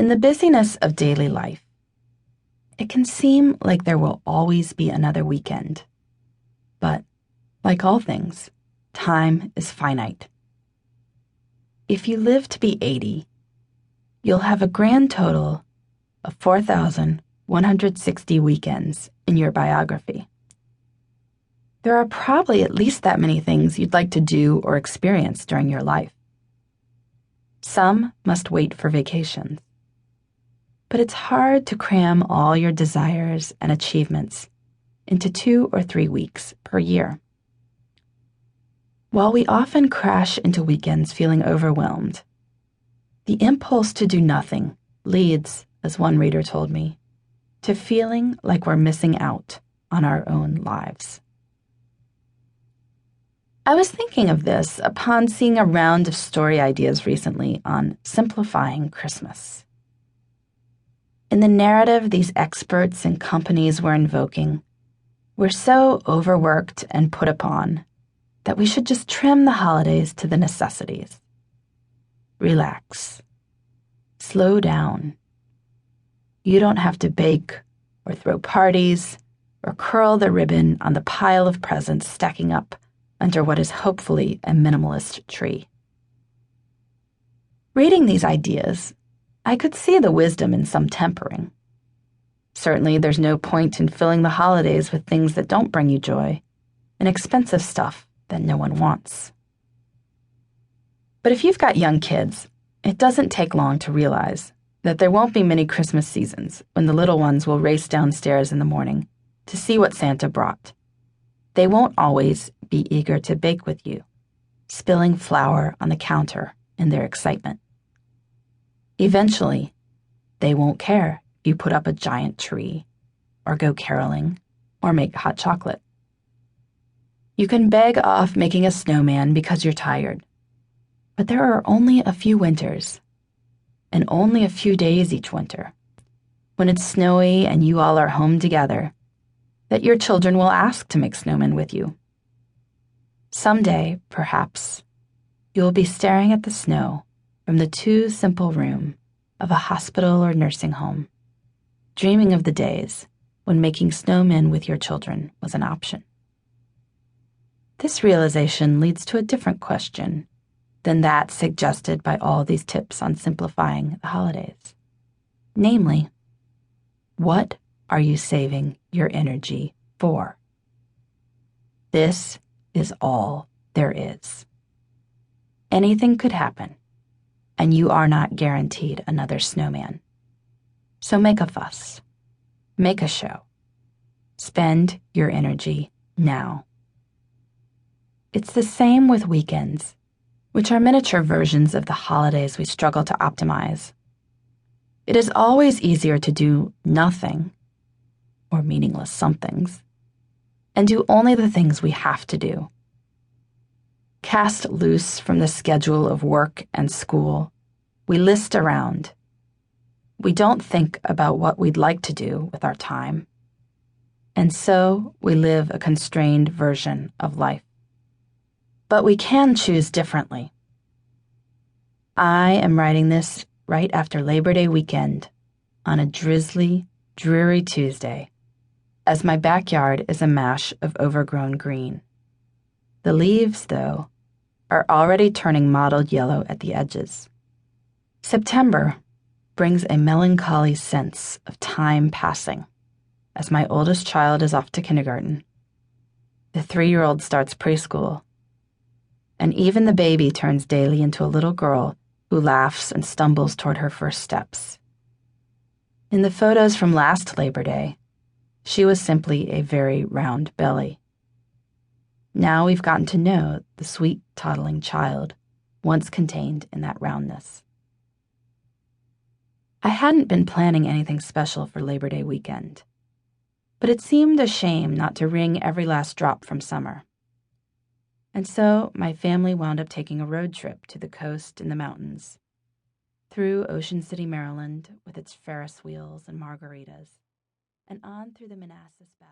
In the busyness of daily life, it can seem like there will always be another weekend. But, like all things, time is finite. If you live to be 80, you'll have a grand total of 4,160 weekends in your biography. There are probably at least that many things you'd like to do or experience during your life. Some must wait for vacations. But it's hard to cram all your desires and achievements into 2 or 3 weeks per year. While we often crash into weekends feeling overwhelmed, the impulse to do nothing leads, as one reader told me, to feeling like we're missing out on our own lives. I was thinking of this upon seeing a round of story ideas recently on simplifying Christmas. In the narrative these experts and companies were invoking, we're so overworked and put upon that we should just trim the holidays to the necessities. Relax. Slow down. You don't have to bake or throw parties or curl the ribbon on the pile of presents stacking up under what is hopefully a minimalist tree. Reading these ideas, I could see the wisdom in some tempering. Certainly, there's no point in filling the holidays with things that don't bring you joy and expensive stuff that no one wants. But if you've got young kids, it doesn't take long to realize that there won't be many Christmas seasons when the little ones will race downstairs in the morning to see what Santa brought. They won't always be eager to bake with you, spilling flour on the counter in their excitement. Eventually, they won't care if you put up a giant tree, or go caroling, or make hot chocolate. You can beg off making a snowman because you're tired, but there are only a few winters, and only a few days each winter, when it's snowy and you all are home together, that your children will ask to make snowmen with you. Someday, perhaps, you'll be staring at the snow from the too simple room of a hospital or nursing home, dreaming of the days when making snowmen with your children was an option. This realization leads to a different question than that suggested by all these tips on simplifying the holidays. Namely, what are you saving your energy for? This is all there is. Anything could happen, and you are not guaranteed another snowman. So make a fuss. Make a show. Spend your energy now. It's the same with weekends, which are miniature versions of the holidays we struggle to optimize. It is always easier to do nothing, or meaningless somethings, and do only the things we have to do. Cast loose from the schedule of work and school, we list around. We don't think about what we'd like to do with our time, and so we live a constrained version of life. But we can choose differently. I am writing this right after Labor Day weekend on a drizzly, dreary Tuesday, as my backyard is a mash of overgrown green. The leaves, though, are already turning mottled yellow at the edges. September brings a melancholy sense of time passing, as my oldest child is off to kindergarten. The 3-year-old starts preschool, and even the baby turns daily into a little girl who laughs and stumbles toward her first steps. In the photos from last Labor Day, she was simply a very round belly. Now we've gotten to know the sweet, toddling child once contained in that roundness. I hadn't been planning anything special for Labor Day weekend, but it seemed a shame not to wring every last drop from summer. And so my family wound up taking a road trip to the coast and the mountains, through Ocean City, Maryland, with its Ferris wheels and margaritas, and on through the Manassas Valley.